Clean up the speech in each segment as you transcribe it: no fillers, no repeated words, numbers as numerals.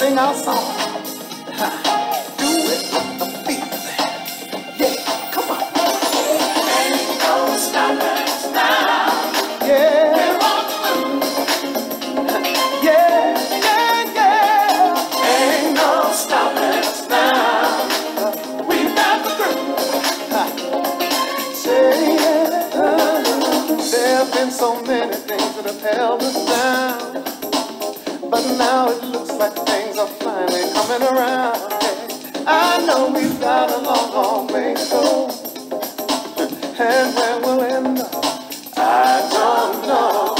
sing our song. Do it with the beat. Yeah, come on. Ain't no stopping us now. Yeah. We're on the move. Yeah, yeah, yeah. Ain't no stopping us now. We've got the groove. Say yeah. There have been so many things that have held us down, but now it looks like things are finally coming around. Yeah. I know we've got a long, long way to go, and where we'll end up, I don't know.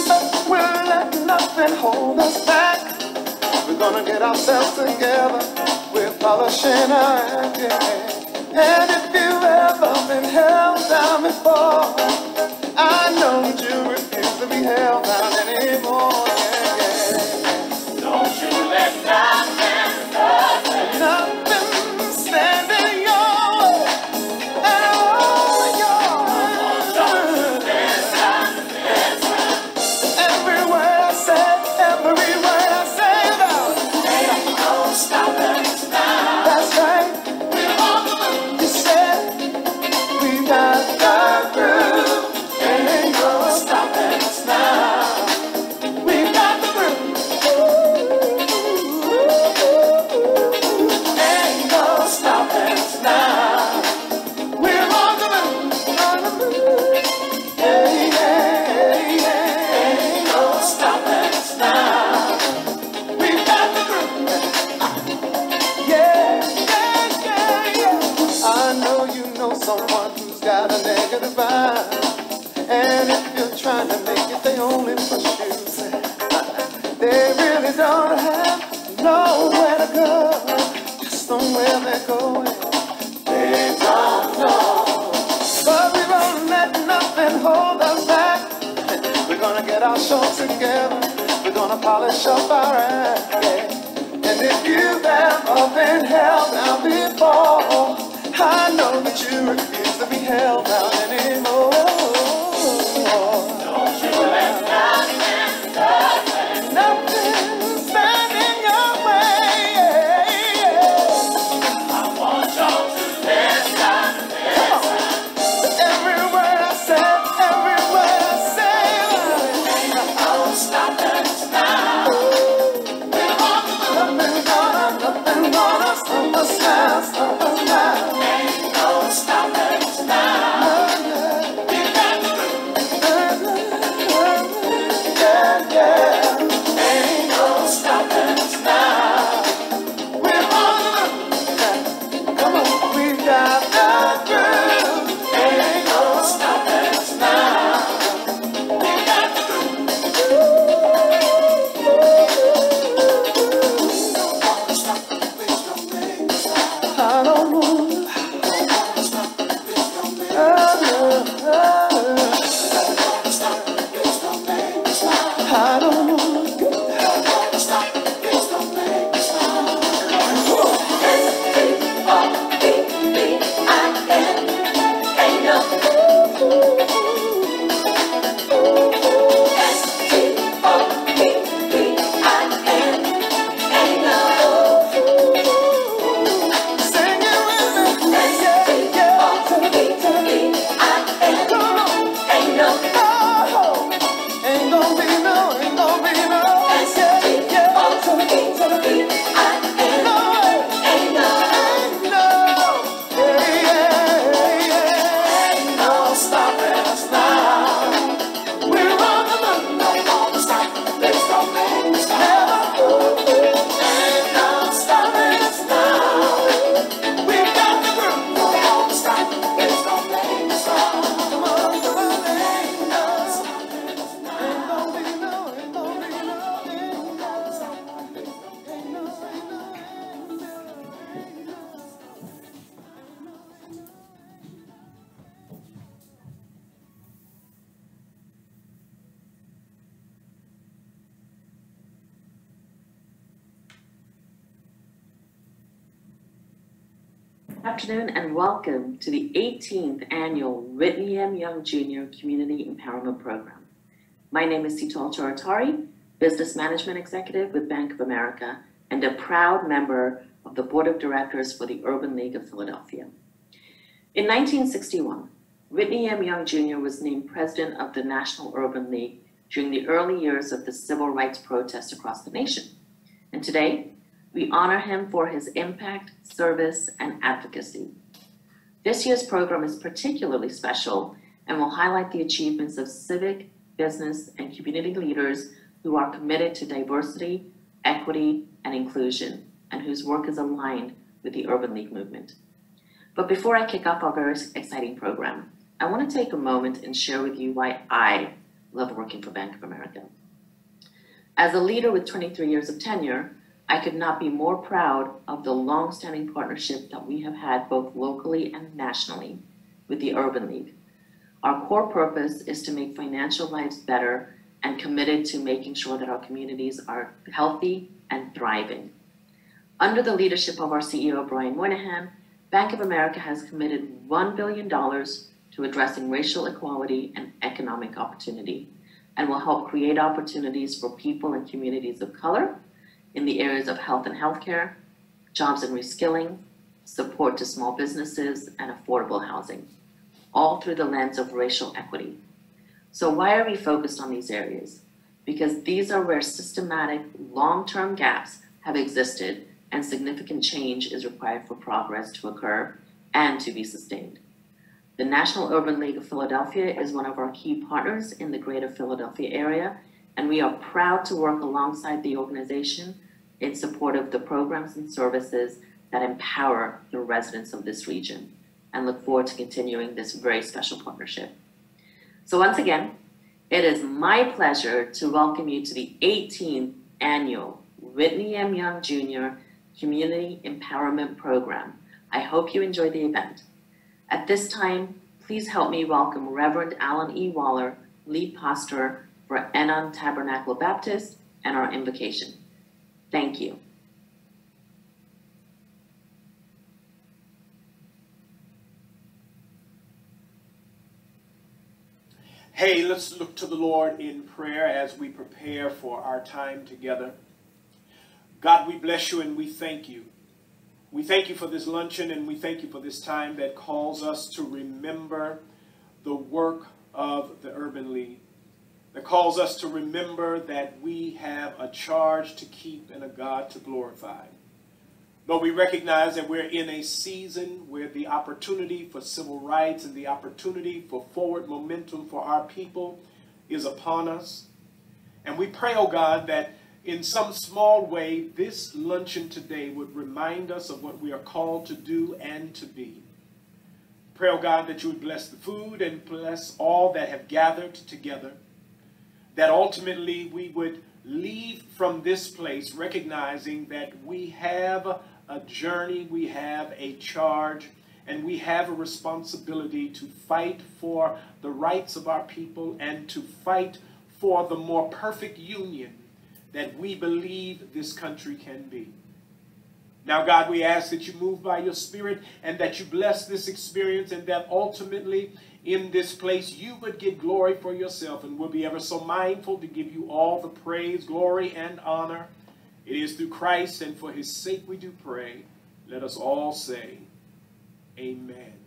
But we'll let nothing hold us back. We're gonna get ourselves together. We're polishing our act, yeah. And if you've ever been held down before, I know that you refuse to be held down anymore. Yeah, yeah. Don't you let nothing stand in your way. And all your every word I say about it. Ain't no stopping us now. That's right. We're on the move. You said we got the groove. Ain't no stopping us now. We got the groove. Ain't no stopping us now. We're on the move. On the move. Yeah, yeah, yeah. Ain't no stopping us now. We got the groove. Yeah, yeah, yeah, yeah. I know you know someone who's got a negative vibe. And if you're trying to make it, they only push you. They really don't have nowhere to go. Just on where they're going, they don't know. But we won't let nothing hold us back. We're gonna get our show together. We're gonna polish up our act, yeah. And if you've ever been held down before, I know that you refuse to be held down anymore. Don't you let nothing stand in your way. I want y'all to listen. Every word I say, ain't no stopping us now. We're on the move. Nothing gonna stop us now. Ain't no stopping us now. We got the groove. Yeah, yeah. Ain't no stopping us now. We're on the move. Come on, we got the groove. Ain't no stopping us now. We got the groove. I don't wanna I don't wanna go. Good afternoon and welcome to the 18th annual Whitney M. Young Jr. Community Empowerment Program. My name is Sital Choratari, Business Management Executive with Bank of America, and a proud member of the Board of Directors for the Urban League of Philadelphia. In 1961, Whitney M. Young Jr. was named president of the National Urban League during the early years of the civil rights protests across the nation. And today, we honor him for his impact, service, and advocacy. This year's program is particularly special and will highlight the achievements of civic, business, and community leaders who are committed to diversity, equity, and inclusion, and whose work is aligned with the Urban League movement. But before I kick off our very exciting program, I want to take a moment and share with you why I love working for Bank of America. As a leader with 23 years of tenure, I could not be more proud of the long-standing partnership that we have had both locally and nationally with the Urban League. Our core purpose is to make financial lives better and committed to making sure that our communities are healthy and thriving. Under the leadership of our CEO, Brian Moynihan, Bank of America has committed $1 billion to addressing racial equality and economic opportunity, and will help create opportunities for people and communities of color in the areas of health and healthcare, jobs and reskilling, support to small businesses, and affordable housing, all through the lens of racial equity. So why are we focused on these areas? Because these are where systematic, long-term gaps have existed and significant change is required for progress to occur and to be sustained. The National Urban League of Philadelphia is one of our key partners in the greater Philadelphia area, and we are proud to work alongside the organization in support of the programs and services that empower the residents of this region, and look forward to continuing this very special partnership. So once again, it is my pleasure to welcome you to the 18th annual Whitney M. Young Jr. Community Empowerment Program. I hope you enjoy the event. At this time, please help me welcome Reverend Alan E. Waller, lead pastor for Enon Tabernacle Baptist, and our invocation. Thank you. Hey, let's look to the Lord in prayer as we prepare for our time together. God, we bless you and we thank you. We thank you for this luncheon, and we thank you for this time that calls us to remember the work of the Urban League, that calls us to remember that we have a charge to keep and a God to glorify. Lord, we recognize that we're in a season where the opportunity for civil rights and the opportunity for forward momentum for our people is upon us. And we pray, oh God, that in some small way, this luncheon today would remind us of what we are called to do and to be. Pray, oh God, that you would bless the food and bless all that have gathered together, that ultimately we would leave from this place recognizing that we have a journey, we have a charge, and we have a responsibility to fight for the rights of our people and to fight for the more perfect union that we believe this country can be. Now, God, we ask that you move by your Spirit and that you bless this experience, and that ultimately in this place you would get glory for yourself, and we'll be ever so mindful to give you all the praise, glory, and honor. It is through Christ, and for his sake we do pray. Let us all say, amen.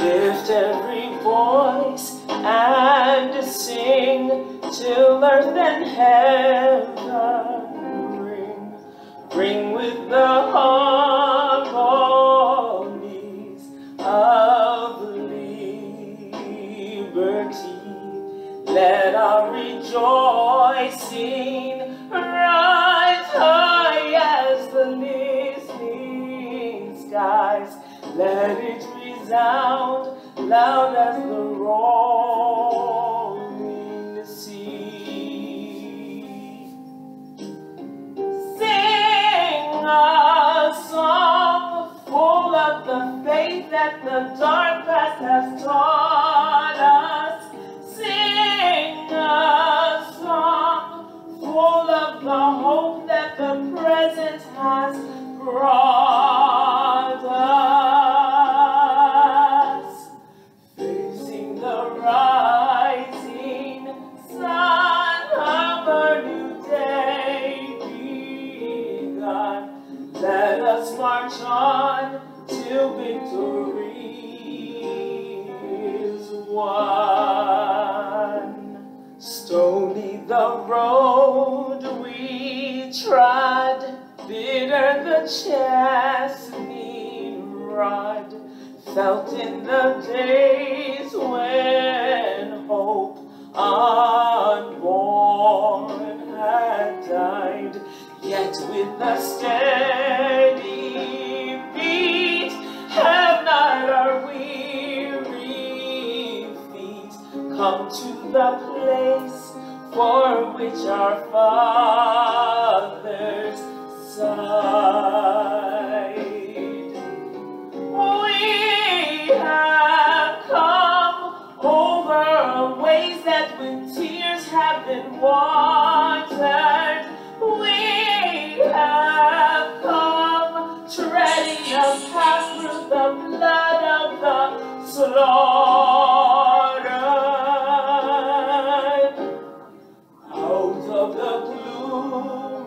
Lift every voice and sing till earth and heaven ring. Ring with the harmonies of liberty. Let our rejoicing rise high as the listening skies. Let it resound loud as the rolling sea. Sing one. Stony the road we trod, bitter the chastening rod, felt in the days when hope unborn had died. Yet with a steady beat have not our weary feet come to the place for which our fathers sighed. We have come over ways that with tears have been watered. We have come treading a path through the blood of the slaughtered. Out of the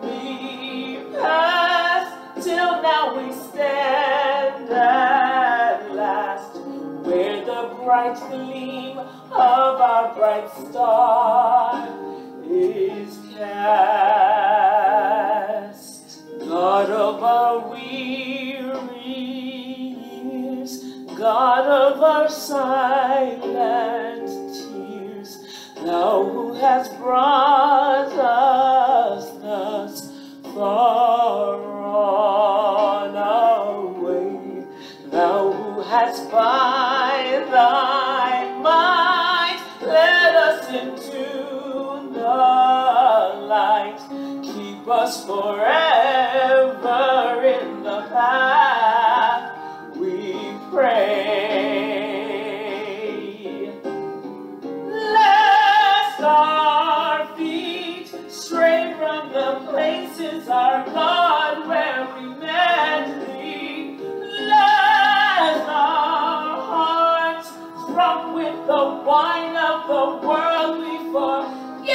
gloomy past, till now we stand at last, where the bright gleam of our bright star is cast. God of our weary years, God of our silent tears, Thou who hast brought us thus far on our way, Thou who hast by Thy might led us into the light, keep us forever in the path we pray. Lest our feet stray from the places, our God, where we met Thee. Lest our hearts, drunk with the wine of the world, we forget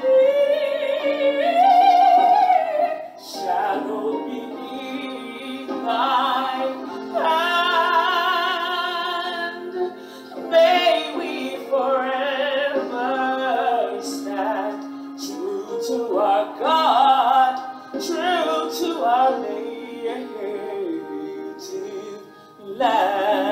Thee. Shadow beneath Thy hand, may we forever stand true to our God, true to our native land.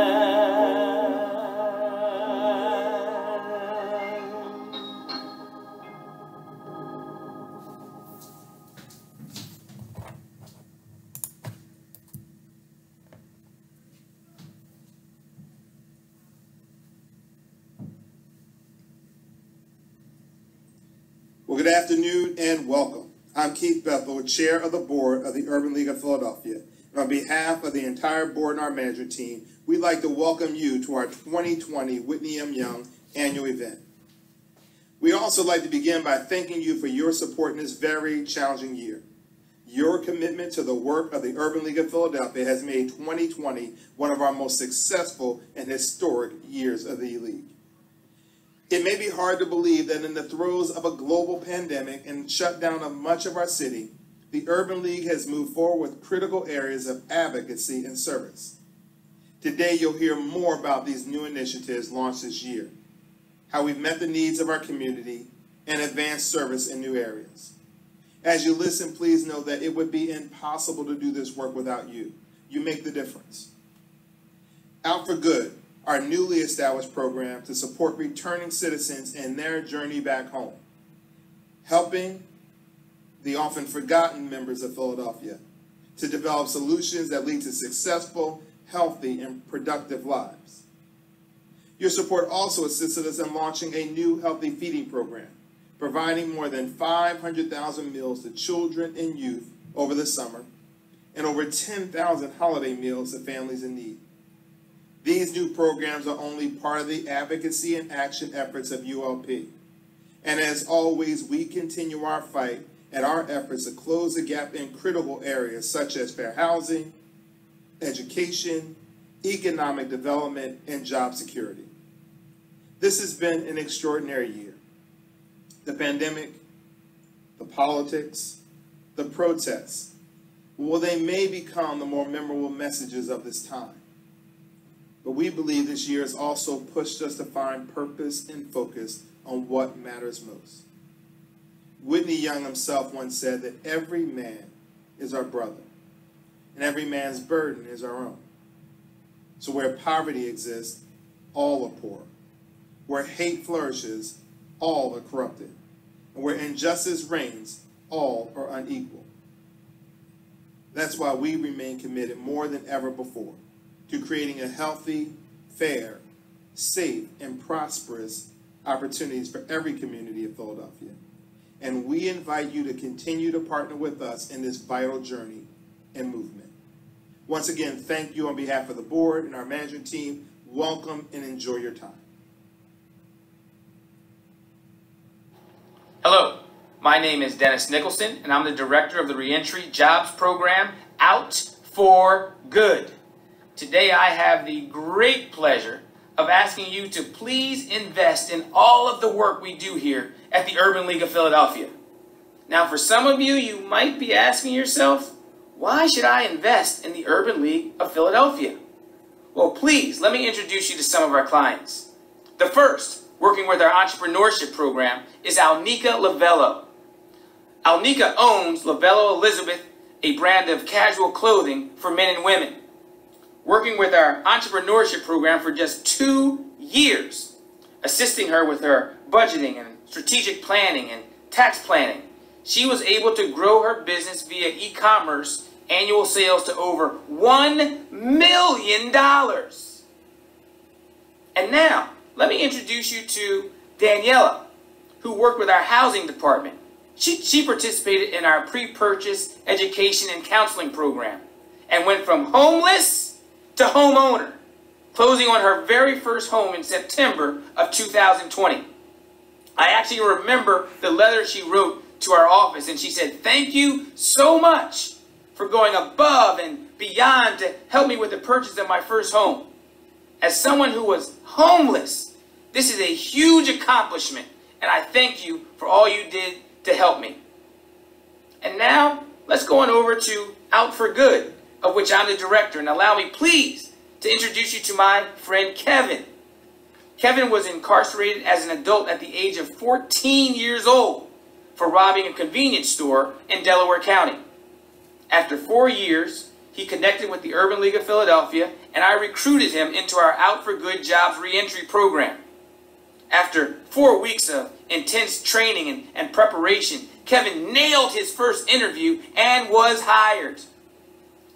Well, good afternoon and welcome. I'm Keith Bethel, Chair of the Board of the Urban League of Philadelphia. And on behalf of the entire board and our management team, we'd like to welcome you to our 2020 Whitney M. Young annual event. We'd also like to begin by thanking you for your support in this very challenging year. Your commitment to the work of the Urban League of Philadelphia has made 2020 one of our most successful and historic years of the league. It may be hard to believe that in the throes of a global pandemic and shutdown of much of our city, the Urban League has moved forward with critical areas of advocacy and service. Today, you'll hear more about these new initiatives launched this year, how we've met the needs of our community, and advanced service in new areas. As you listen, please know that it would be impossible to do this work without you. You make the difference. Out for Good, our newly established program to support returning citizens in their journey back home, helping the often forgotten members of Philadelphia to develop solutions that lead to successful, healthy, and productive lives. Your support also assisted us in launching a new healthy feeding program, providing more than 500,000 meals to children and youth over the summer, and over 10,000 holiday meals to families in need. These new programs are only part of the advocacy and action efforts of ULP. And as always, we continue our fight and our efforts to close the gap in critical areas such as fair housing, education, economic development, and job security. This has been an extraordinary year. The pandemic, the politics, the protests, well, they may become the more memorable messages of this time. But we believe this year has also pushed us to find purpose and focus on what matters most. Whitney Young himself once said that every man is our brother, and every man's burden is our own. So where poverty exists, all are poor. Where hate flourishes, all are corrupted. And where injustice reigns, all are unequal. That's why we remain committed more than ever before to creating a healthy, fair, safe, and prosperous opportunities for every community of Philadelphia. And we invite you to continue to partner with us in this vital journey and movement. Once again, thank you on behalf of the board and our management team. Welcome and enjoy your time. Hello, my name is Dennis Nicholson, and I'm the director of the Reentry Jobs Program, Out for Good. Today I have the great pleasure of asking you to please invest in all of the work we do here at the Urban League of Philadelphia. Now, for some of you, you might be asking yourself, why should I invest in the Urban League of Philadelphia? Well, please, let me introduce you to some of our clients. The first, working with our entrepreneurship program, is Alnika Lavello. Alnika owns Lavello Elizabeth, a brand of casual clothing for men and women. Working with our entrepreneurship program for just 2 years, assisting her with her budgeting and strategic planning and tax planning, she was able to grow her business via e-commerce annual sales to over $1 million. And now, let me introduce you to Daniela, who worked with our housing department. She participated in our pre-purchase education and counseling program and went from homeless to homeowner, closing on her very first home in September of 2020. I actually remember the letter she wrote to our office, and she said, "Thank you so much for going above and beyond to help me with the purchase of my first home. As someone who was homeless, this is a huge accomplishment, and I thank you for all you did to help me." And now, let's go on over to Out for Good, of which I'm the director, and allow me please to introduce you to my friend Kevin. Kevin was incarcerated as an adult at the age of 14 years old for robbing a convenience store in Delaware County. After 4 years, he connected with the Urban League of Philadelphia, and I recruited him into our Out for Good Jobs Reentry program. After 4 weeks of intense training and preparation, Kevin nailed his first interview and was hired.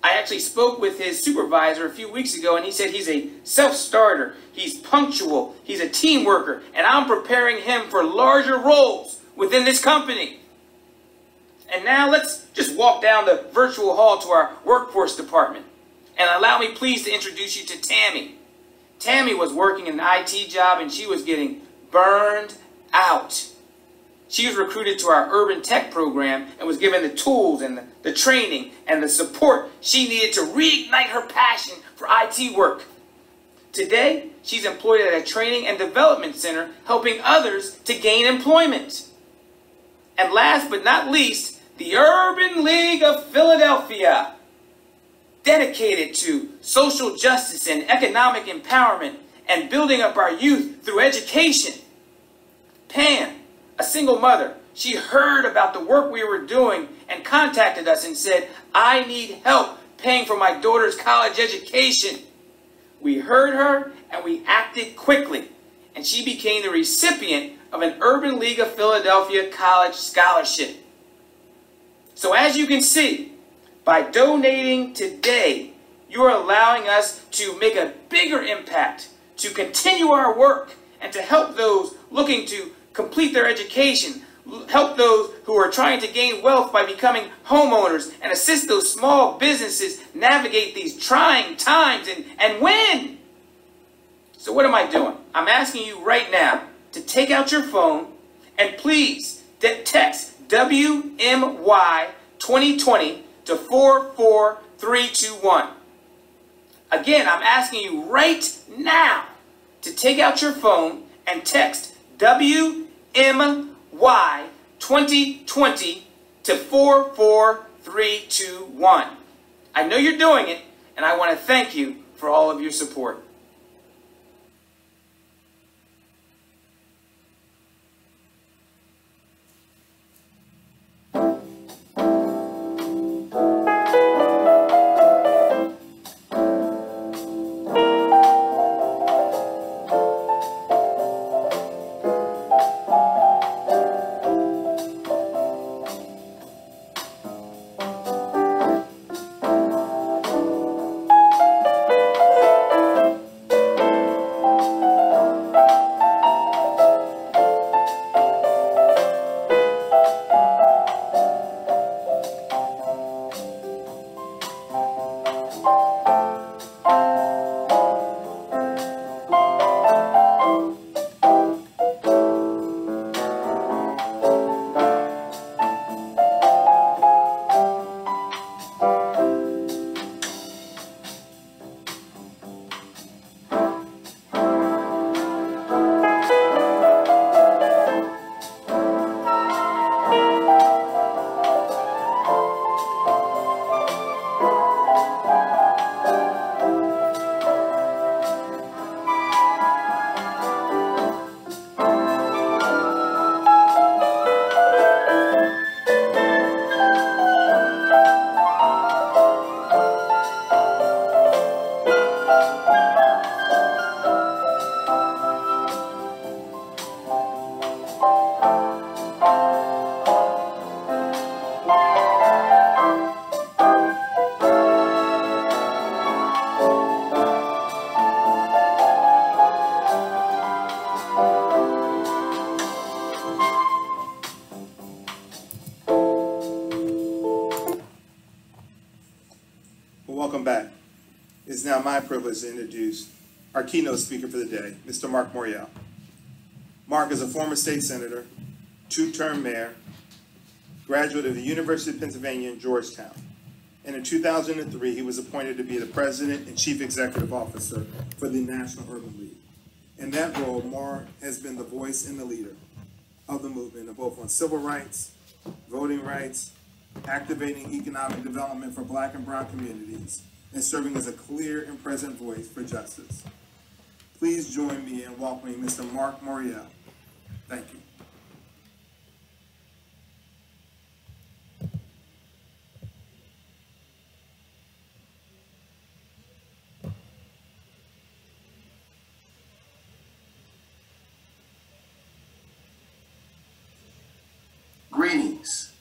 I actually spoke with his supervisor a few weeks ago, and he said he's a self-starter, he's punctual, he's a team worker, and I'm preparing him for larger roles within this company. And now let's just walk down the virtual hall to our workforce department. And allow me please to introduce you to Tammy. Tammy was working an IT job, and she was getting burned out. She was recruited to our Urban Tech program and was given the tools and the training and the support she needed to reignite her passion for IT work. Today, she's employed at a training and development center helping others to gain employment. And last but not least, the Urban League of Philadelphia, dedicated to social justice and economic empowerment and building up our youth through education. Pam, a single mother, she heard about the work we were doing and contacted us and said, "I need help paying for my daughter's college education." We heard her and we acted quickly, and she became the recipient of an Urban League of Philadelphia college scholarship. So as you can see, by donating today, you are allowing us to make a bigger impact, to continue our work, and to help those looking to complete their education, help those who are trying to gain wealth by becoming homeowners, and assist those small businesses navigate these trying times and win. So what am I doing? I'm asking you right now to take out your phone and please text WMY 2020 to 44321. Again, I'm asking you right now to take out your phone and text WMY 2020 to 44321. I know you're doing it, and I want to thank you for all of your support. now my privilege to introduce our keynote speaker for the day, Mr. Mark Morial. Mark is a former state senator, two-term mayor, graduate of the University of Pennsylvania in Georgetown. And in 2003, he was appointed to be the president and chief executive officer for the National Urban League. In that role, Mark has been the voice and the leader of the movement, both on civil rights, voting rights, activating economic development for Black and brown communities, and serving as a clear and present voice for justice. Please join me in welcoming Mr. Mark Morial. Thank you. Greetings.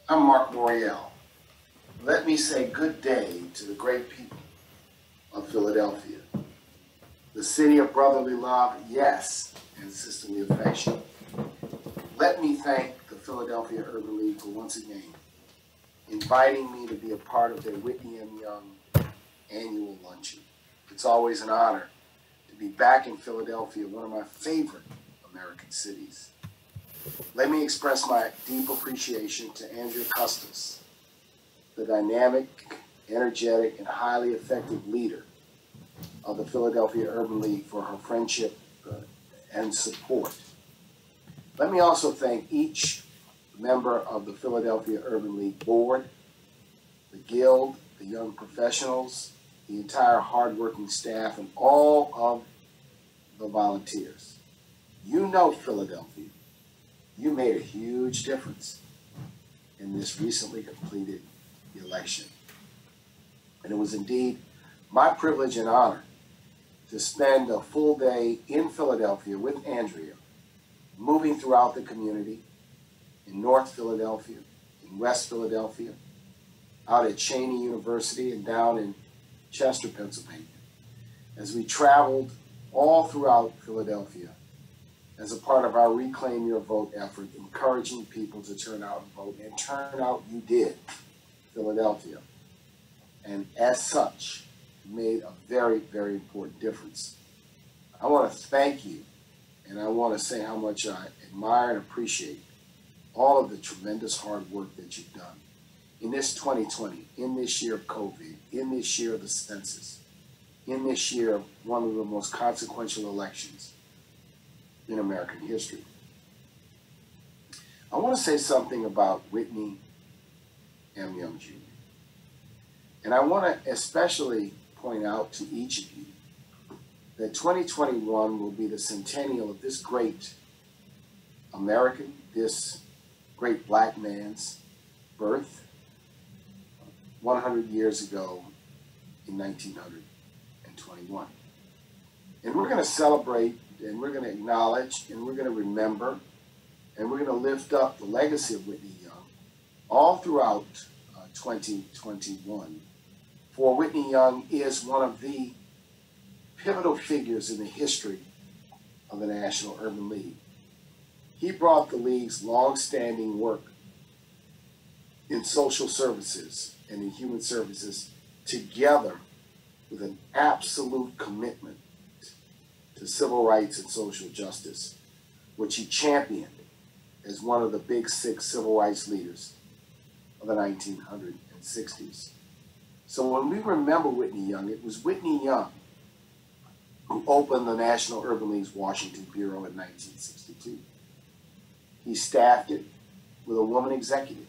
I'm Mark Morial. Let me say good day to the great people of Philadelphia. The city of brotherly love, yes, and sisterly affection. Let me thank the Philadelphia Urban League for once again inviting me to be a part of their Whitney M. Young annual luncheon. It's always an honor to be back in Philadelphia, one of my favorite American cities. Let me express my deep appreciation to Andrea Custis, the dynamic, energetic, and highly effective leader of the Philadelphia Urban League, for her friendship and support. Let me also thank each member of the Philadelphia Urban League board, the guild, the young professionals, the entire hardworking staff, and all of the volunteers. You know Philadelphia. You made a huge difference in this recently completed election. And it was indeed my privilege and honor to spend a full day in Philadelphia with Andrea, moving throughout the community in North Philadelphia, in West Philadelphia, out at Cheney University, and down in Chester, Pennsylvania, as we traveled all throughout Philadelphia as a part of our Reclaim Your Vote effort, encouraging people to turn out and vote. And turn out you did, Philadelphia. And as such, made a very, very important difference. I want to thank you, and I want to say how much I admire and appreciate all of the tremendous hard work that you've done in this 2020, in this year of COVID, in this year of the census, in this year of one of the most consequential elections in American history. I want to say something about Whitney M. Young Jr. And I want to especially point out to each of you that 2021 will be the centennial of this great American, this great Black man's birth 100 years ago in 1921. And we're going to celebrate, and we're going to acknowledge, and we're going to remember, and we're going to lift up the legacy of Whitney Young all throughout 2021. For Whitney Young is one of the pivotal figures in the history of the National Urban League. He brought the League's long-standing work in social services and in human services together with an absolute commitment to civil rights and social justice, which he championed as one of the big six civil rights leaders of the 1960s. So when we remember Whitney Young, it was Whitney Young who opened the National Urban League's Washington Bureau in 1962. He staffed it with a woman executive.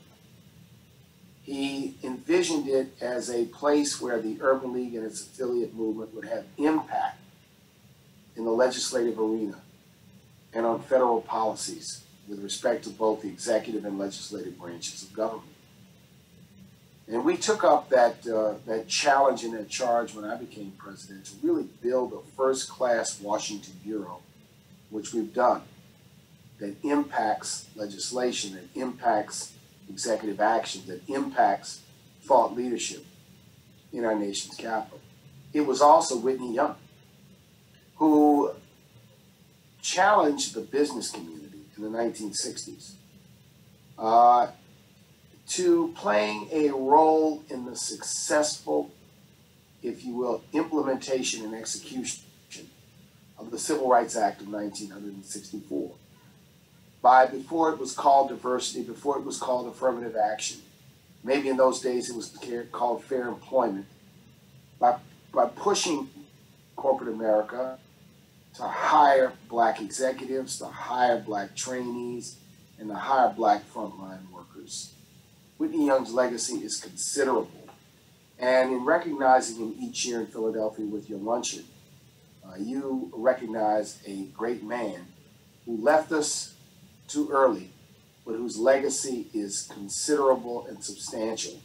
He envisioned it as a place where the Urban League and its affiliate movement would have impact in the legislative arena and on federal policies with respect to both the executive and legislative branches of government. And we took up that challenge and that charge when I became president to really build a first-class Washington Bureau, which we've done, that impacts legislation, that impacts executive action, that impacts thought leadership in our nation's capital. It was also Whitney Young who challenged the business community in the 1960s to playing a role in the successful if you will, implementation and execution of the Civil Rights Act of 1964. Before it was called diversity, before it was called affirmative action, maybe in those days it was called fair employment, by pushing corporate America to hire black executives, to hire black trainees, and to hire black frontline workers. Whitney Young's legacy is considerable. And in recognizing him each year in Philadelphia with your luncheon, you recognize a great man who left us too early, but whose legacy is considerable and substantial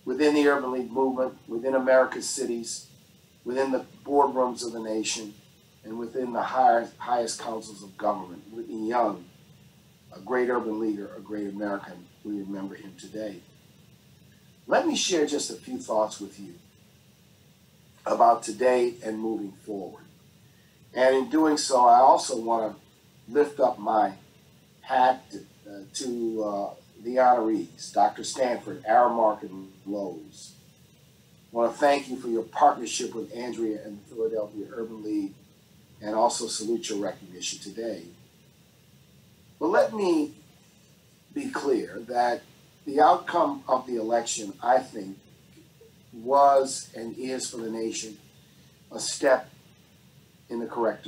within the Urban League movement, within America's cities, within the boardrooms of the nation, and within the highest councils of government. Whitney Young, a great urban leader, a great American, we remember him today. Let me share just a few thoughts with you about today and moving forward. And in doing so, I also want to lift up my hat to the honorees, Dr. Stanford, Aramark, and Lowe's. I want to thank you for your partnership with Andrea and the Philadelphia Urban League, and also salute your recognition today. But let me be clear that the outcome of the election, I think, was and is for the nation a step in the correct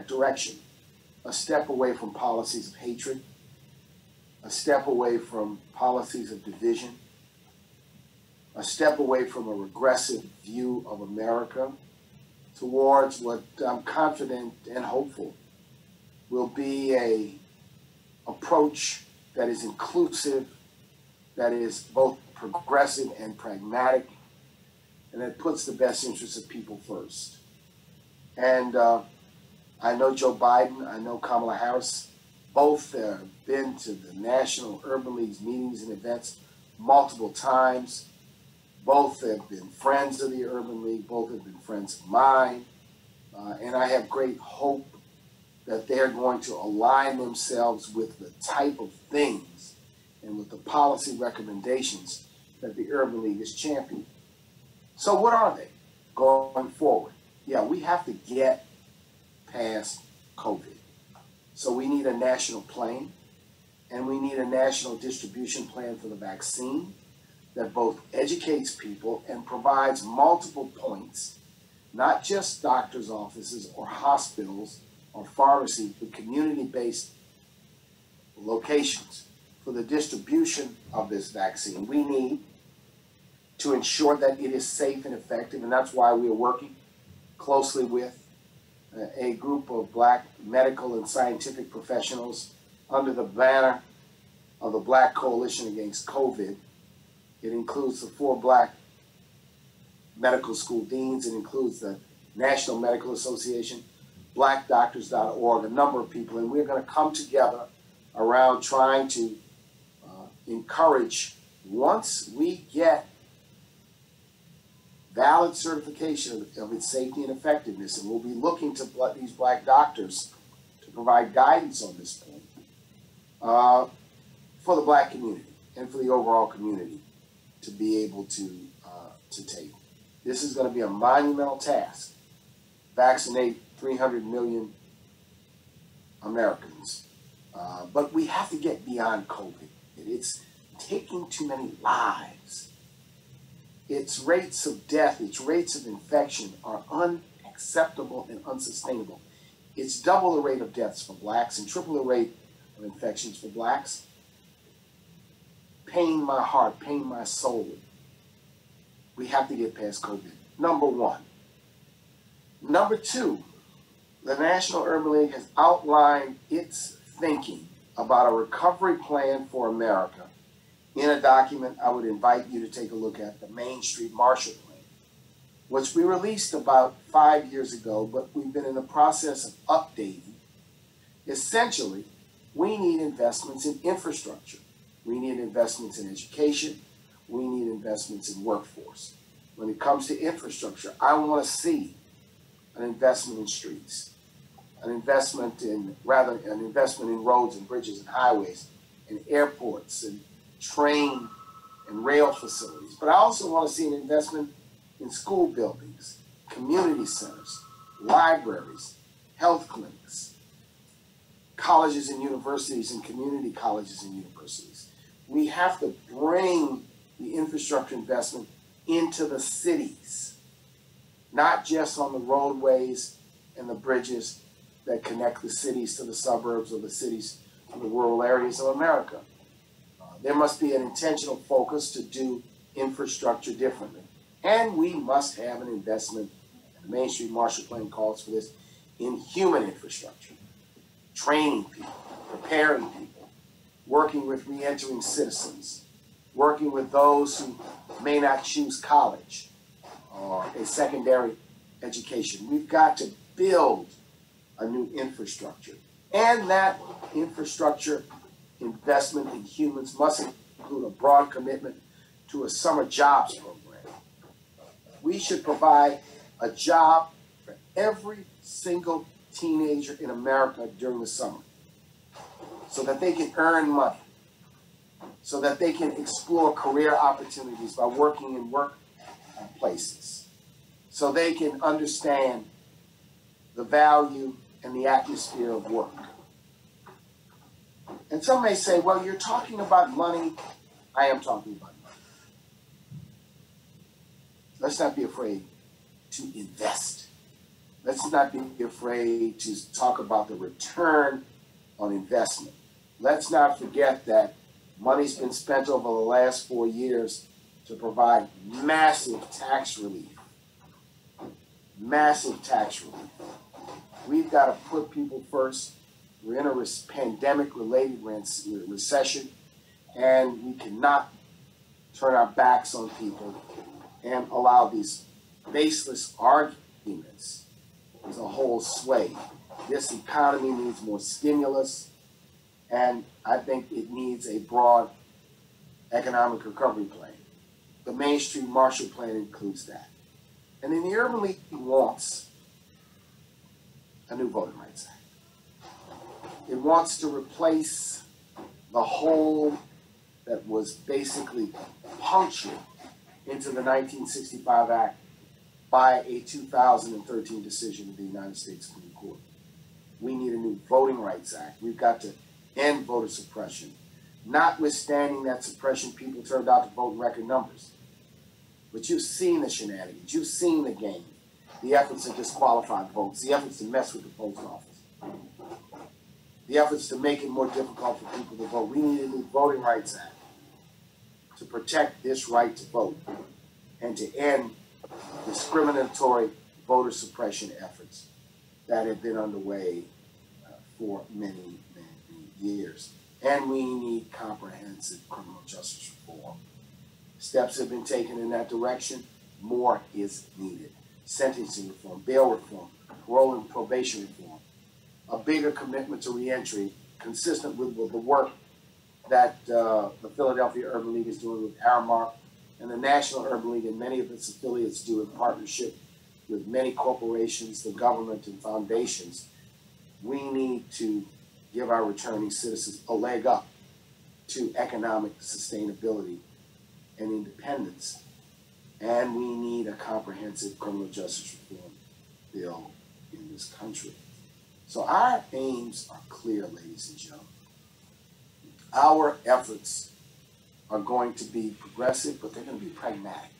direction, a step away from policies of hatred, a step away from policies of division, a step away from a regressive view of America towards what I'm confident and hopeful will be a approach that is inclusive, that is both progressive and pragmatic, and that puts the best interests of people first. And I know Joe Biden, I know Kamala Harris, both have been to the National Urban League's meetings and events multiple times. Both have been friends of the Urban League, both have been friends of mine, and I have great hope that they're going to align themselves with the type of things and with the policy recommendations that the Urban League is championing. So what are they going forward? Yeah, we have to get past COVID. So we need a national plan, and we need a national distribution plan for the vaccine that both educates people and provides multiple points, not just doctors' offices or hospitals or pharmacies, but community-based locations for the distribution of this vaccine. We need to ensure that it is safe and effective, and that's why we are working closely with a group of black medical and scientific professionals under the banner of the Black Coalition Against COVID. It includes the 4 black medical school deans. It includes the National Medical Association, blackdoctors.org, a number of people. And we're going to come together around trying to encourage, once we get valid certification of its safety and effectiveness, and we'll be looking to these black doctors to provide guidance on this point for the black community and for the overall community to be able to take. This is going to be a monumental task. Vaccinate 300 million Americans. But we have to get beyond COVID. It's taking too many lives. Its rates of death, its rates of infection are unacceptable and unsustainable. It's double the rate of deaths for blacks and triple the rate of infections for blacks. Pain my heart, pain my soul. We have to get past COVID. Number one. Number two, the National Urban League has outlined its thinking about a recovery plan for America in a document I would invite you to take a look at, the Main Street Marshall Plan, which we released about 5 years ago, but we've been in the process of updating. Essentially, we need investments in infrastructure. We need investments in education. We need investments in workforce. When it comes to infrastructure, I want to see an investment in streets, an investment in roads and bridges and highways and airports and train and rail facilities. But I also want to see an investment in school buildings, community centers, libraries, health clinics, colleges and universities, and community colleges and universities. We have to bring the infrastructure investment into the cities, not just on the roadways and the bridges that connect the cities to the suburbs or the cities to the rural areas of America. There must be an intentional focus to do infrastructure differently. And we must have an investment, and the Main Street Marshall Plan calls for this, in human infrastructure, training people, preparing people, working with re-entering citizens, working with those who may not choose college or a secondary education. We've got to build a new infrastructure. And that infrastructure investment in humans must include a broad commitment to a summer jobs program. We should provide a job for every single teenager in America during the summer so that they can earn money, so that they can explore career opportunities by working in workplaces, so they can understand the value and the atmosphere of work. And some may say, well, you're talking about money. I am talking about money. Let's not be afraid to invest. Let's not be afraid to talk about the return on investment. Let's not forget that money's been spent over the last 4 years to provide massive tax relief. Massive tax relief. We've got to put people first. We're in a pandemic-related recession, and we cannot turn our backs on people and allow these baseless arguments to hold sway. This economy needs more stimulus, and I think it needs a broad economic recovery plan. The Main Street Marshall Plan includes that. And then the Urban League wants a new Voting Rights Act. It wants to replace the hole that was basically punctured into the 1965 Act by a 2013 decision of the United States Supreme Court. We need a new Voting Rights Act. We've got to end voter suppression. Notwithstanding that suppression, people turned out to vote in record numbers. But you've seen the shenanigans. You've seen the game. The efforts to disqualify votes. The efforts to mess with the post office. The efforts to make it more difficult for people to vote. We need a new Voting Rights Act to protect this right to vote and to end discriminatory voter suppression efforts that have been underway for many, many years. And we need comprehensive criminal justice reform. Steps have been taken in that direction. More is needed. Sentencing reform, bail reform, parole and probation reform, a bigger commitment to reentry consistent with the work that the Philadelphia Urban League is doing with Aramark and the National Urban League and many of its affiliates do in partnership with many corporations, the government, and foundations. We need to give our returning citizens a leg up to economic sustainability and independence. And we need a comprehensive criminal justice reform bill in this country. So our aims are clear, ladies and gentlemen. Our efforts are going to be progressive, but they're going to be pragmatic.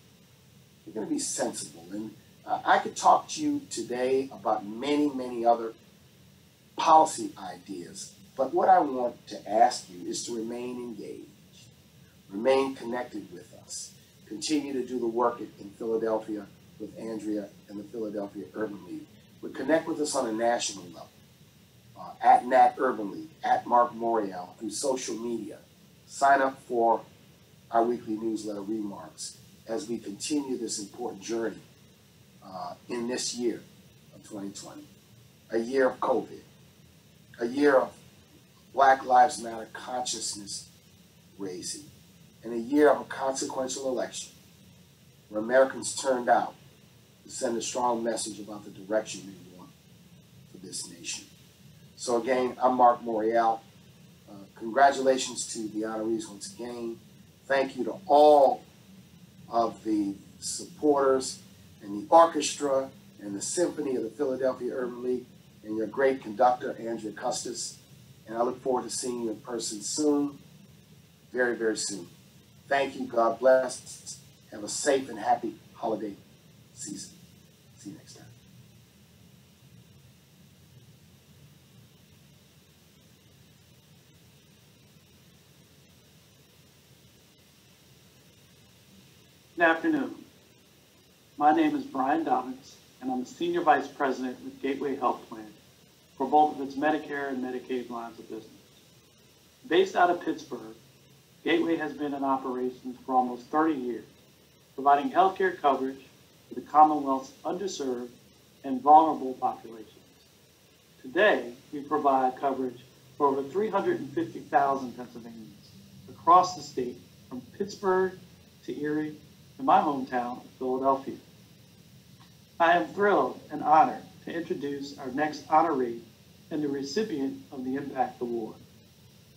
They're going to be sensible. And I could talk to you today about many, many other policy ideas. But what I want to ask you is to remain engaged, remain connected with us, continue to do the work in Philadelphia with Andrea and the Philadelphia Urban League. But connect with us on a national level. At Nat Urban League, at Mark Morial, through social media. Sign up for our weekly newsletter, Remarks, as we continue this important journey in this year of 2020. A year of COVID, a year of Black Lives Matter consciousness raising, and a year of a consequential election where Americans turned out to send a strong message about the direction they want for this nation. So again, I'm Mark Morial. Congratulations to the honorees once again. Thank you to all of the supporters and the orchestra and the symphony of the Philadelphia Urban League, and your great conductor, Andrea Custis. And I look forward to seeing you in person soon, very, very soon. Thank you. God bless. Have a safe and happy holiday season. See you next time. Good afternoon. My name is Brian Dobbins, and I'm the Senior Vice President with Gateway Health Plan for both of its Medicare and Medicaid lines of business. Based out of Pittsburgh, Gateway has been in operations for almost 30 years, providing healthcare coverage for the Commonwealth's underserved and vulnerable populations. Today, we provide coverage for over 350,000 Pennsylvanians across the state, from Pittsburgh to Erie to my hometown of Philadelphia. I am thrilled and honored to introduce our next honoree and the recipient of the Impact Award,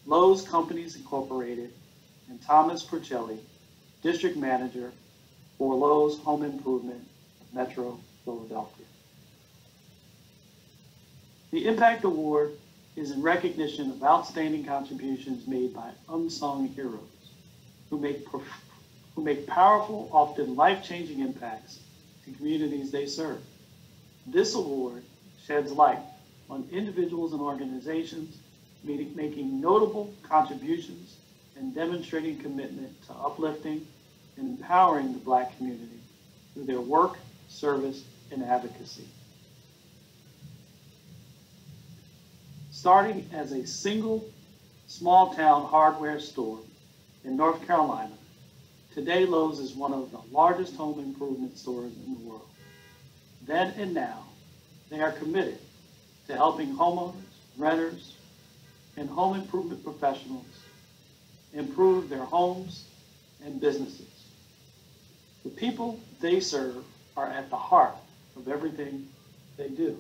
Lowe's Companies Incorporated, and Thomas Porcelli, District Manager for Lowe's Home Improvement of Metro Philadelphia. The Impact Award is in recognition of outstanding contributions made by unsung heroes who make powerful, often life-changing impacts to communities they serve. This award sheds light on individuals and organizations making notable contributions and demonstrating commitment to uplifting and empowering the Black community through their work, service, and advocacy. Starting as a single small-town hardware store in North Carolina, today Lowe's is one of the largest home improvement stores in the world. Then and now, they are committed to helping homeowners, renters, and home improvement professionals improve their homes and businesses. The people they serve are at the heart of everything they do.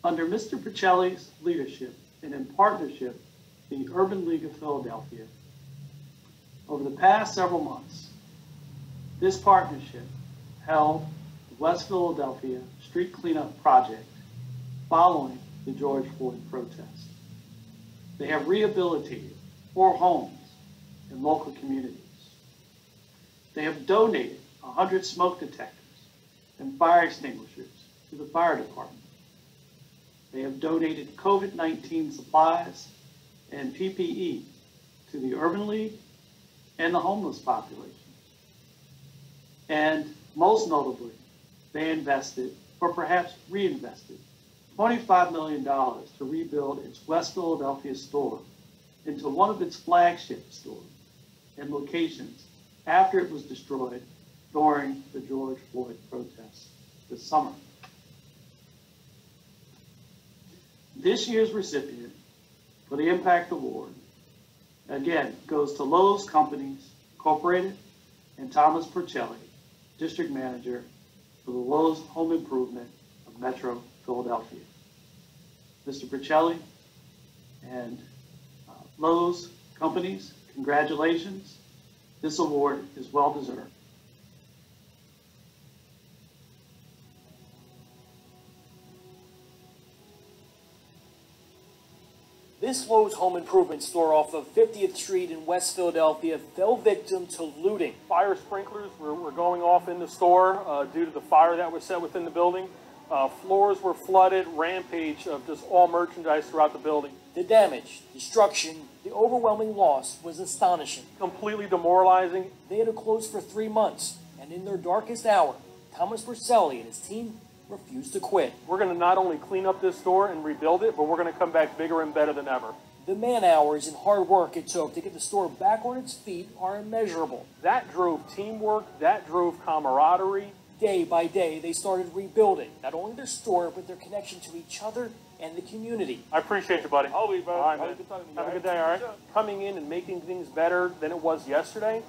Under Mr. Porcelli's leadership and in partnership with the Urban League of Philadelphia, over the past several months, this partnership held the West Philadelphia Street Cleanup Project following the George Floyd protest. They have rehabilitated 4 homes in local communities. They have donated 100 smoke detectors and fire extinguishers to the fire department. They have donated COVID-19 supplies and PPE to the Urban League and the homeless population. And most notably, they invested, or perhaps reinvested, $25 million to rebuild its West Philadelphia store into one of its flagship stores and locations after it was destroyed during the George Floyd protests this summer. This year's recipient for the Impact Award, again, goes to Lowe's Companies Incorporated and Thomas Porcelli, District Manager for the Lowe's Home Improvement of Metro Philadelphia. Mr. Porcelli and Lowe's Companies, congratulations. This award is well deserved. This Lowe's home improvement store off of 50th Street in West Philadelphia fell victim to looting. Fire sprinklers were going off in the store due to the fire that was set within the building. Floors were flooded, rampage of just all merchandise throughout the building. The damage, destruction, the overwhelming loss was astonishing. Completely demoralizing. They had to close for 3 months, and in their darkest hour, Thomas Porcelli and his team refused to quit. We're going to not only clean up this store and rebuild it, but we're going to come back bigger and better than ever. The man hours and hard work it took to get the store back on its feet are immeasurable. That drove teamwork, that drove camaraderie. Day by day, they started rebuilding not only their store, but their connection to each other and the community. I appreciate you, buddy. Always, bro. All right, man. Always good talking to you. Have a good day, all right? Sure. Coming in and making things better than it was yesterday,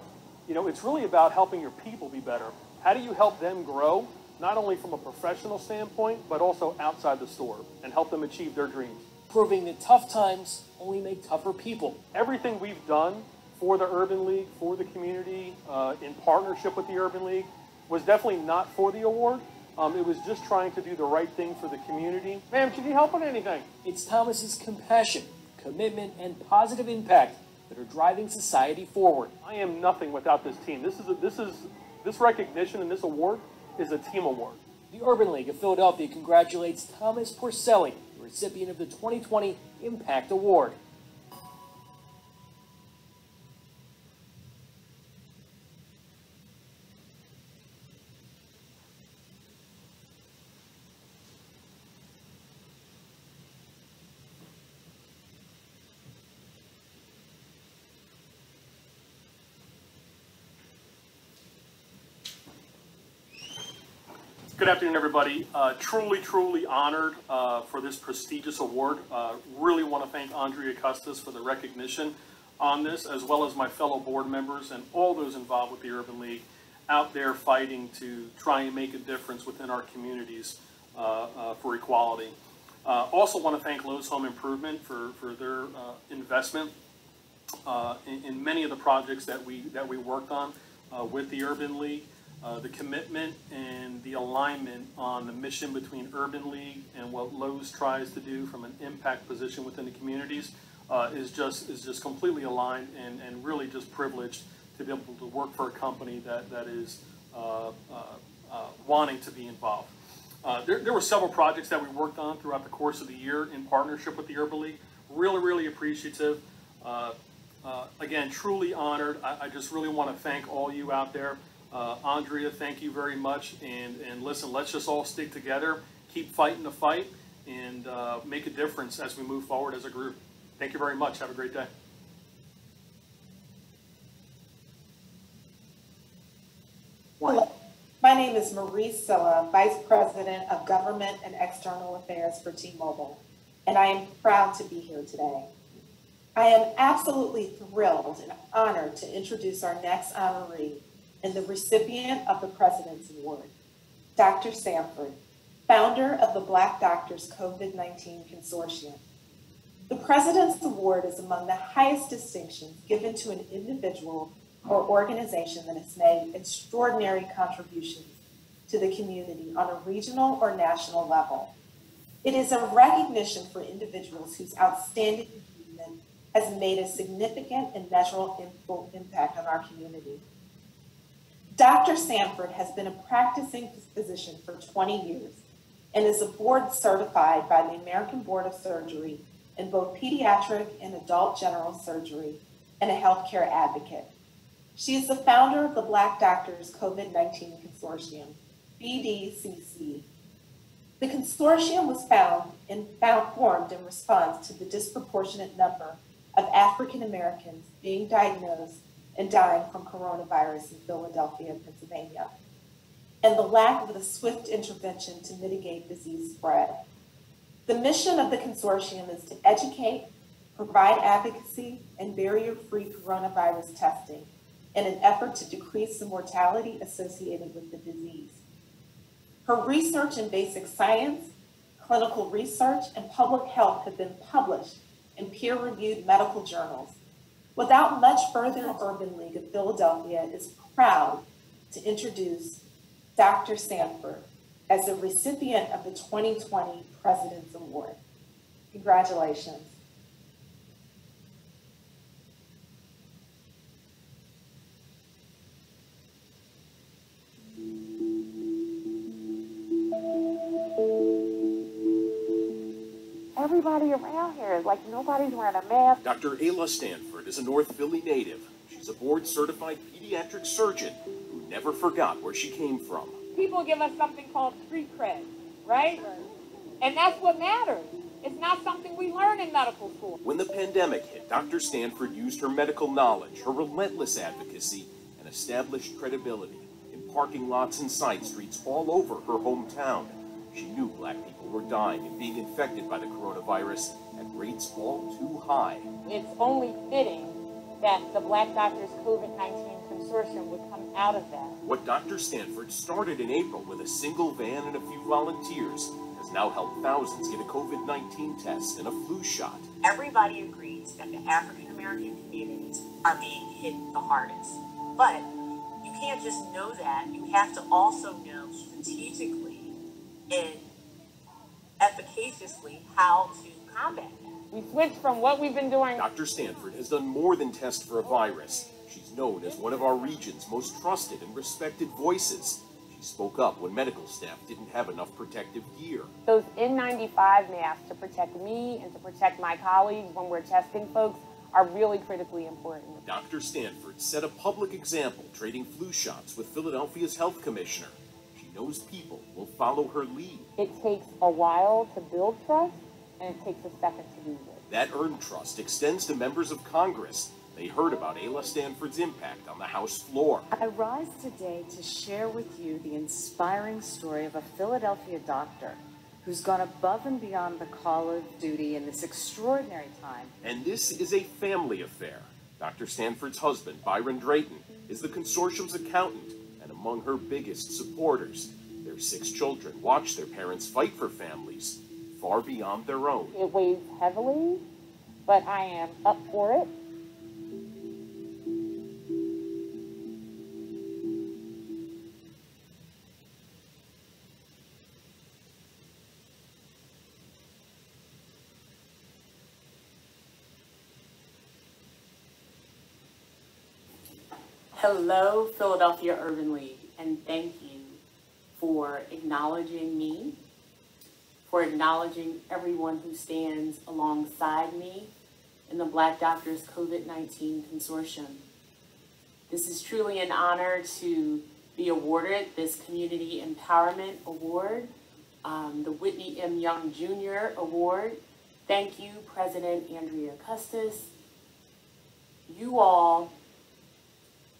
you know, it's really about helping your people be better. How do you help them grow, not only from a professional standpoint, but also outside the store, and help them achieve their dreams? Proving that tough times only make tougher people. Everything we've done for the Urban League, for the community, in partnership with the Urban League, was definitely not for the award. It was just trying to do the right thing for the community. Ma'am, can you help with anything? It's Thomas's compassion, commitment, and positive impact that are driving society forward. I am nothing without this team. This recognition and this award is a team award. The Urban League of Philadelphia congratulates Thomas Porcelli, the recipient of the 2020 Impact Award. Good afternoon, everybody. Truly honored for this prestigious award. Really want to thank Andrea Custis for the recognition on this, as well as my fellow board members and all those involved with the Urban League out there fighting to try and make a difference within our communities for equality. Also want to thank Lowe's Home Improvement for their investment in many of the projects that we worked on with the Urban League. The commitment and the alignment on the mission between Urban League and what Lowe's tries to do from an impact position within the communities is just completely aligned, and really just privileged to be able to work for a company that is wanting to be involved. There were several projects that we worked on throughout the course of the year in partnership with the Urban League. Really appreciative. Again, truly honored. I just really want to thank all you out there. Andrea, thank you very much. And listen, let's just all stick together, keep fighting the fight, and make a difference as we move forward as a group. Thank you very much. Have a great day. Hello. My name is Marie Silla, Vice President of Government and External Affairs for T-Mobile, and I am proud to be here today. I am absolutely thrilled and honored to introduce our next honoree and the recipient of the President's Award, Dr. Sanford, founder of the Black Doctors COVID-19 Consortium. The President's Award is among the highest distinctions given to an individual or organization that has made extraordinary contributions to the community on a regional or national level. It is a recognition for individuals whose outstanding achievement has made a significant and measurable impact on our community. Dr. Sanford has been a practicing physician for 20 years and is a board certified by the American Board of Surgery in both pediatric and adult general surgery, and a healthcare advocate. She is the founder of the Black Doctors COVID-19 Consortium, BDCC. The consortium was formed in response to the disproportionate number of African Americans being diagnosed and dying from coronavirus in Philadelphia, Pennsylvania, and the lack of a swift intervention to mitigate disease spread. The mission of the consortium is to educate, provide advocacy, and barrier-free coronavirus testing in an effort to decrease the mortality associated with the disease. Her research in basic science, clinical research, and public health have been published in peer-reviewed medical journals. Without much further, the Urban League of Philadelphia is proud to introduce Dr. Sanford as the recipient of the 2020 President's Award. Congratulations. Everybody around here is like nobody's wearing a mask. Dr. Ayla Stanford is a North Philly native. She's a board-certified pediatric surgeon who never forgot where she came from. People give us something called street cred, right? And that's what matters. It's not something we learn in medical school. When the pandemic hit, Dr. Stanford used her medical knowledge, her relentless advocacy, and established credibility in parking lots and side streets all over her hometown. She knew Black people were dying and being infected by the coronavirus at rates all too high. It's only fitting that the Black Doctors COVID-19 Consortium would come out of that. What Dr. Stanford started in April with a single van and a few volunteers has now helped thousands get a COVID-19 test and a flu shot. Everybody agrees that the African American communities are being hit the hardest. But you can't just know that. You have to also know strategically and efficaciously how to combat that. We switched from what we've been doing. Dr. Stanford has done more than test for a virus. She's known as one of our region's most trusted and respected voices. She spoke up when medical staff didn't have enough protective gear. Those N95 masks to protect me and to protect my colleagues when we're testing folks are really critically important. Dr. Stanford set a public example trading flu shots with Philadelphia's health commissioner. She knows people will follow her lead. It takes a while to build trust, and it takes a second to lose it. That earned trust extends to members of Congress. They heard about Ayla Stanford's impact on the House floor. I rise today to share with you the inspiring story of a Philadelphia doctor who's gone above and beyond the call of duty in this extraordinary time. And this is a family affair. Dr. Stanford's husband, Byron Drayton, is the consortium's accountant and among her biggest supporters. Their 6 children watch their parents fight for families far beyond their own. It weighs heavily, but I am up for it. Hello, Philadelphia Urban League, and thank you for acknowledging me, for acknowledging everyone who stands alongside me in the Black Doctors COVID-19 Consortium. This is truly an honor to be awarded this Community Empowerment Award, the Whitney M. Young Jr. Award. Thank you, President Andrea Custis. You all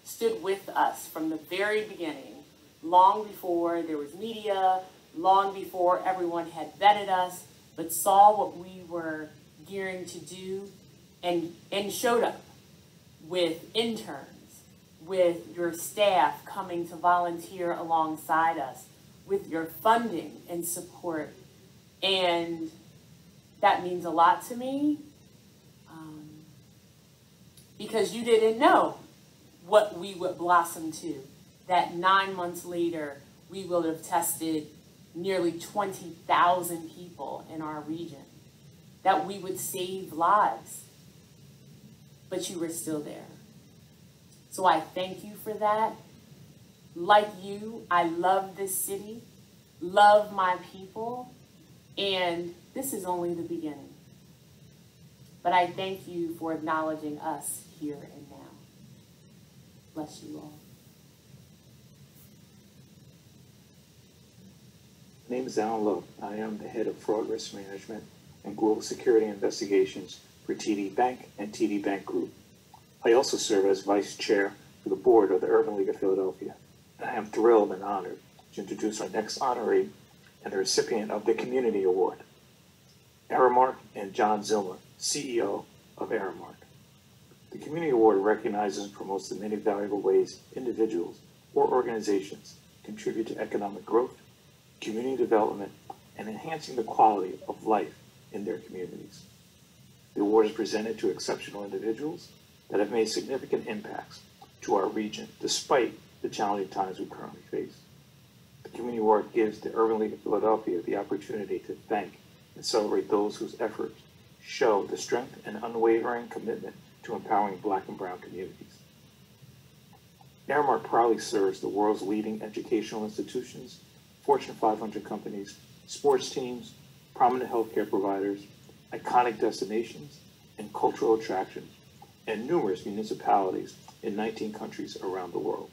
stood with us from the very beginning, long before there was media, long before everyone had vetted us, but saw what we were gearing to do and showed up with interns, with your staff coming to volunteer alongside us, with your funding and support. And that means a lot to me because you didn't know what we would blossom to. That 9 months later, we will have tested nearly 20,000 people in our region. That we would save lives. But you were still there. So I thank you for that. Like you, I love this city, love my people, and this is only the beginning. But I thank you for acknowledging us here and now. Bless you all. My name is Alan Lowe. I am the head of Fraud Risk Management and Global Security Investigations for TD Bank and TD Bank Group. I also serve as Vice Chair for the Board of the Urban League of Philadelphia. And I am thrilled and honored to introduce our next honoree and the recipient of the Community Award, Aramark and John Zillmer, CEO of Aramark. The Community Award recognizes and promotes the many valuable ways individuals or organizations contribute to economic growth, community development, and enhancing the quality of life in their communities. The award is presented to exceptional individuals that have made significant impacts to our region despite the challenging times we currently face. The Community Award gives the Urban League of Philadelphia the opportunity to thank and celebrate those whose efforts show the strength and unwavering commitment to empowering Black and Brown communities. Aramark proudly serves the world's leading educational institutions, Fortune 500 companies, sports teams, prominent healthcare providers, iconic destinations, and cultural attractions, and numerous municipalities in 19 countries around the world.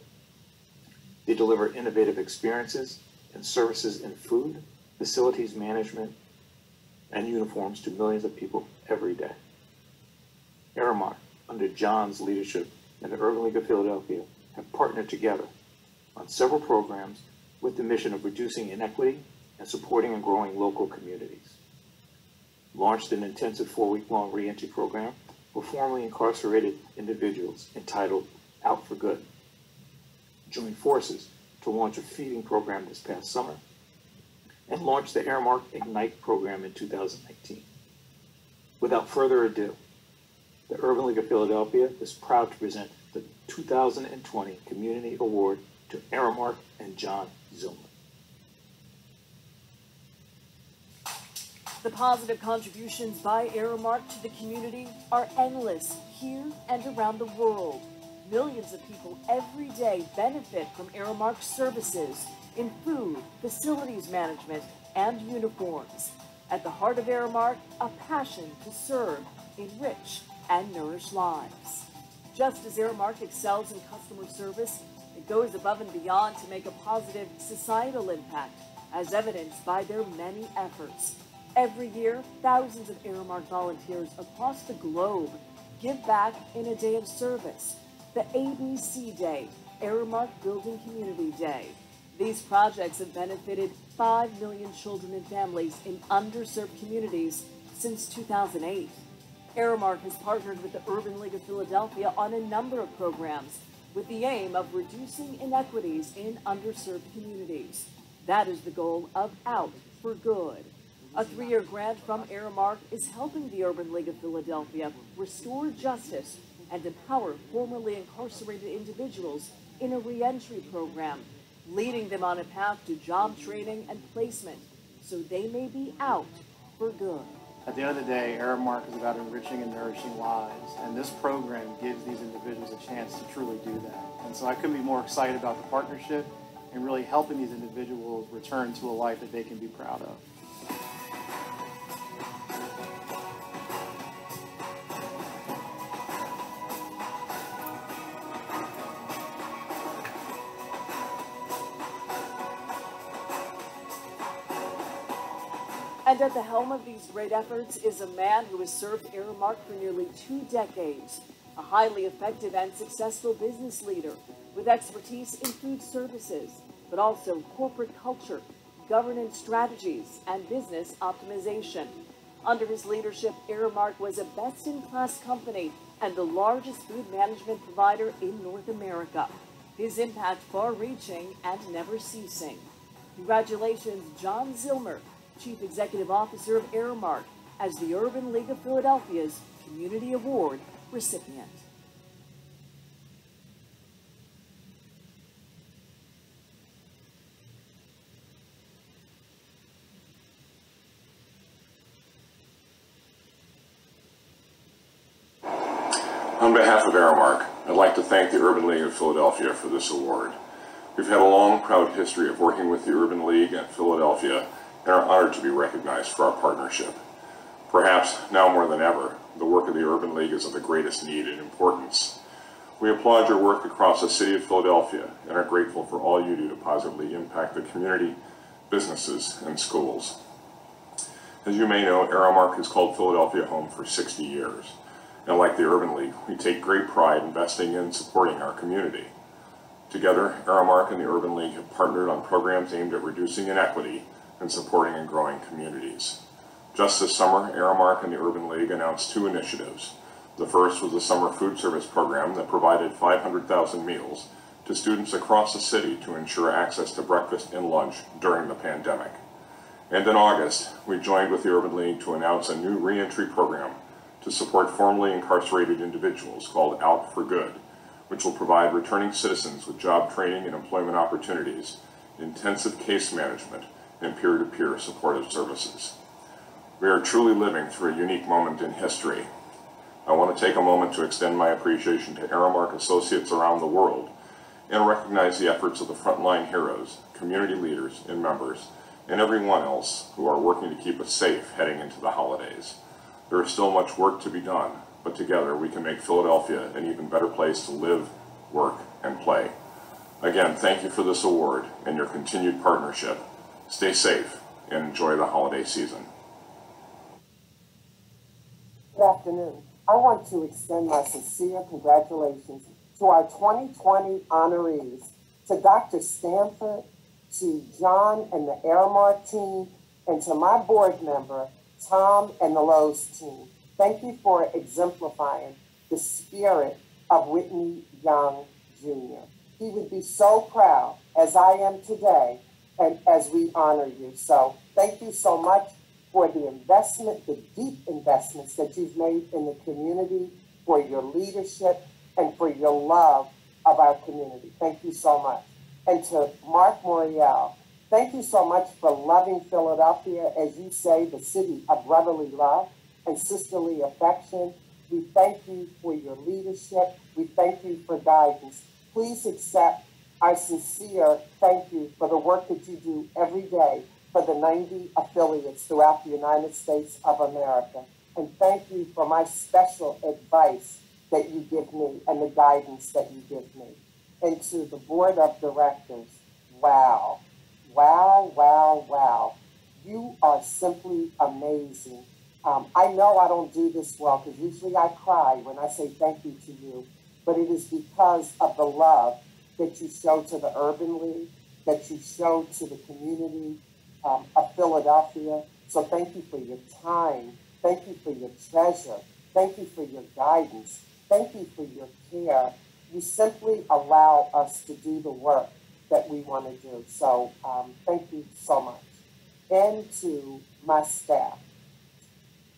They deliver innovative experiences and services in food, facilities management, and uniforms to millions of people every day. Aramark, under John's leadership and the Urban League of Philadelphia, have partnered together on several programs with the mission of reducing inequity and supporting and growing local communities. Launched an intensive 4-week-long reentry program for formerly incarcerated individuals entitled Out for Good. Joined forces to launch a feeding program this past summer and launched the Aramark Ignite program in 2019. Without further ado, the Urban League of Philadelphia is proud to present the 2020 Community Award to Aramark and John Zillmer. The positive contributions by Aramark to the community are endless here and around the world. Millions of people every day benefit from Aramark's services in food, facilities management, and uniforms. At the heart of Aramark, a passion to serve, enrich, and nourish lives. Just as Aramark excels in customer service, it goes above and beyond to make a positive societal impact, as evidenced by their many efforts. Every year, thousands of Aramark volunteers across the globe give back in a day of service. The ABC Day, Aramark Building Community Day. These projects have benefited 5 million children and families in underserved communities since 2008. Aramark has partnered with the Urban League of Philadelphia on a number of programs with the aim of reducing inequities in underserved communities. That is the goal of Out for Good. A 3-year grant from Aramark is helping the Urban League of Philadelphia restore justice and empower formerly incarcerated individuals in a reentry program, leading them on a path to job training and placement so they may be out for good. At the end of the day, Aramark is about enriching and nourishing lives, and this program gives these individuals a chance to truly do that. And so I couldn't be more excited about the partnership and really helping these individuals return to a life that they can be proud of. And at the helm of these great efforts is a man who has served Aramark for nearly 2 decades, a highly effective and successful business leader with expertise in food services, but also corporate culture, governance strategies, and business optimization. Under his leadership, Aramark was a best-in-class company and the largest food management provider in North America. His impact far-reaching and never ceasing. Congratulations, John Zillmer, Chief Executive Officer of Aramark, as the Urban League of Philadelphia's Community Award recipient. On behalf of Aramark, I'd like to thank the Urban League of Philadelphia for this award. We've had a long, proud history of working with the Urban League and Philadelphia and are honored to be recognized for our partnership. Perhaps now more than ever, the work of the Urban League is of the greatest need and importance. We applaud your work across the city of Philadelphia and are grateful for all you do to positively impact the community, businesses, and schools. As you may know, Aramark has called Philadelphia home for 60 years. And like the Urban League, we take great pride investing in and supporting our community. Together, Aramark and the Urban League have partnered on programs aimed at reducing inequity and supporting and growing communities. Just this summer, Aramark and the Urban League announced 2 initiatives. The first was a summer food service program that provided 500,000 meals to students across the city to ensure access to breakfast and lunch during the pandemic. And in August, we joined with the Urban League to announce a new reentry program to support formerly incarcerated individuals called Out for Good, which will provide returning citizens with job training and employment opportunities, intensive case management, and peer-to-peer supportive services. We are truly living through a unique moment in history. I want to take a moment to extend my appreciation to Aramark associates around the world and recognize the efforts of the frontline heroes, community leaders and members, and everyone else who are working to keep us safe heading into the holidays. There is still much work to be done, but together we can make Philadelphia an even better place to live, work, and play. Again, thank you for this award and your continued partnership. Stay safe and enjoy the holiday season. Good afternoon. I want to extend my sincere congratulations to our 2020 honorees, to Dr. Stanford, to John and the Aramark team, and to my board member, Tom and the Lowe's team. Thank you for exemplifying the spirit of Whitney Young Jr. He would be so proud, as I am today, and as we honor you. So thank you so much for the investment, the deep investments that you've made in the community for your leadership, and for your love of our community. Thank you so much. And to Mark Morial, thank you so much for loving Philadelphia, as you say, the city of brotherly love and sisterly affection. We thank you for your leadership. We thank you for guidance. Please accept our sincere thank you for the work that you do every day for the 90 affiliates throughout the United States of America. And thank you for my special advice that you give me and the guidance that you give me. And to the board of directors, wow, wow, wow, wow. You are simply amazing. I know I don't do this well because usually I cry when I say thank you to you, but it is because of the love that you show to the Urban League, that you show to the community of Philadelphia. So thank you for your time. Thank you for your treasure. Thank you for your guidance. Thank you for your care. You simply allow us to do the work that we want to do. So thank you so much. And to my staff.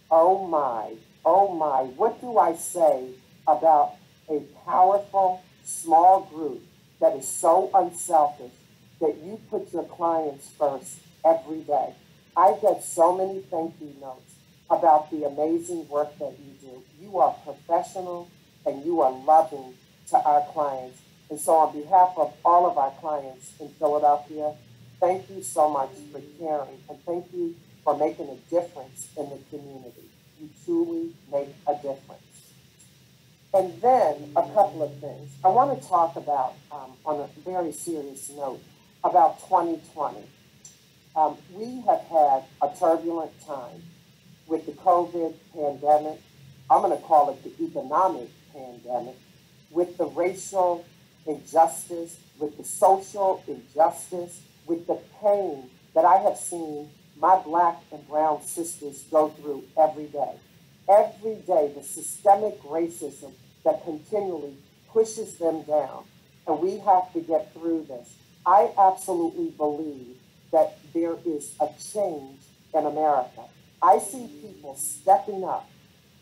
Oh my, what do I say about a powerful, small group that is so unselfish that you put your clients first every day? I get so many thank you notes about the amazing work that you do. You are professional and you are loving to our clients. And so on behalf of all of our clients in Philadelphia, thank you so much for caring, and thank you for making a difference in the community. You truly make a difference. And then a couple of things. I want to talk about, on a very serious note, about 2020. We have had a turbulent time with the COVID pandemic. I'm going to call it the economic pandemic, with the racial injustice, with the social injustice, with the pain that I have seen my Black and brown sisters go through every day. Every day, the systemic racism that continually pushes them down, and we have to get through this. I absolutely believe that there is a change in America. I see people stepping up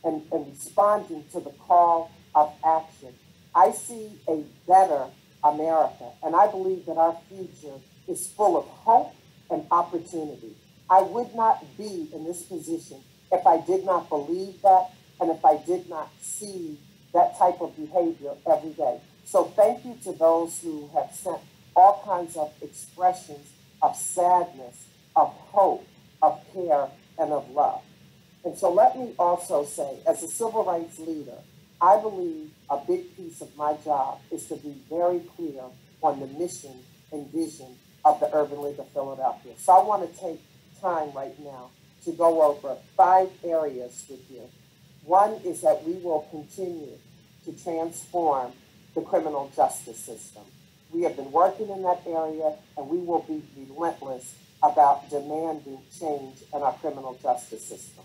and responding to the call of action. I see a better America, and I believe that our future is full of hope and opportunity. I would not be in this position if I did not believe that and if I did not see that type of behavior every day. So thank you to those who have sent all kinds of expressions of sadness, of hope, of care, and of love. And so let me also say, as a civil rights leader, I believe a big piece of my job is to be very clear on the mission and vision of the Urban League of Philadelphia. So I want to take time right now to go over 5 areas with you. One is that we will continue to transform the criminal justice system. We have been working in that area, and we will be relentless about demanding change in our criminal justice system.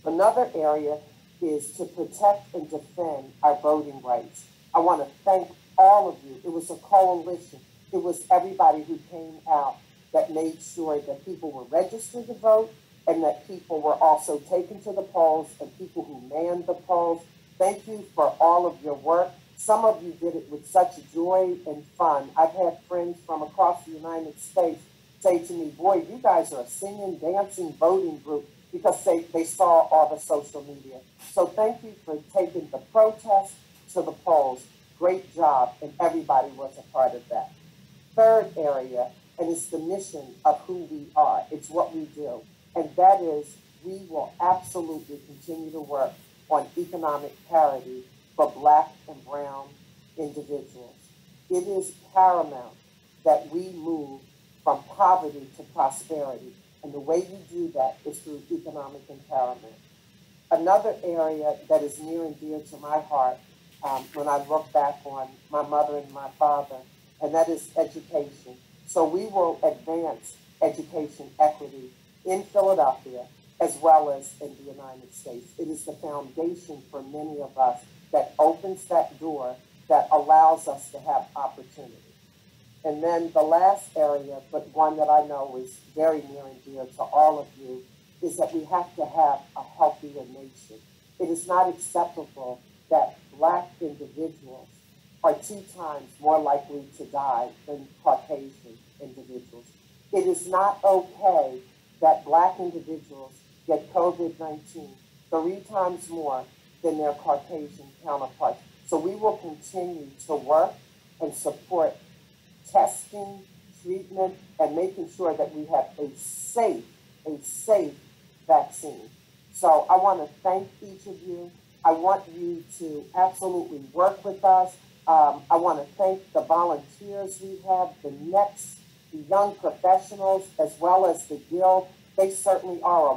Another area is to protect and defend our voting rights. I want to thank all of you. It was a coalition. It was everybody who came out that made sure that people were registered to vote and that people were also taken to the polls and people who manned the polls. Thank you for all of your work. Some of you did it with such joy and fun. I've had friends from across the United States say to me, boy, you guys are a singing, dancing voting group, because they saw all the social media. So thank you for taking the protest to the polls. Great job, and everybody was a part of that. Third area, and it's the mission of who we are. It's what we do. And that is, we will absolutely continue to work on economic parity for Black and brown individuals. It is paramount that we move from poverty to prosperity. And the way you do that is through economic empowerment. Another area that is near and dear to my heart when I look back on my mother and my father, and that is education. So we will advance education equity in Philadelphia as well as in the United States. It is the foundation for many of us that opens that door that allows us to have opportunity. And then the last area, but one that I know is very near and dear to all of you, is that we have to have a healthier nation. It is not acceptable that Black individuals are 2 times more likely to die than Caucasian individuals. It is not okay that Black individuals get COVID-19 3 times more than their Caucasian counterparts. So we will continue to work and support testing, treatment, and making sure that we have a safe vaccine. So I want to thank each of you. I want you to absolutely work with us. I want to thank the volunteers we have, the young professionals, as well as the Guild. They certainly are a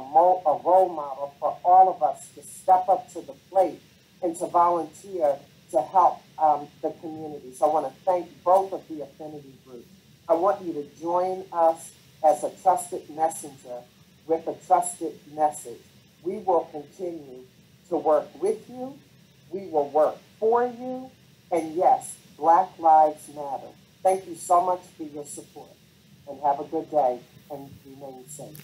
role model for all of us to step up to the plate and to volunteer to help the community. So I want to thank both of the affinity groups. I want you to join us as a trusted messenger with a trusted message. We will continue to work with you. We will work for you. And yes, Black Lives Matter. Thank you so much for your support. And have a good day and remain safe.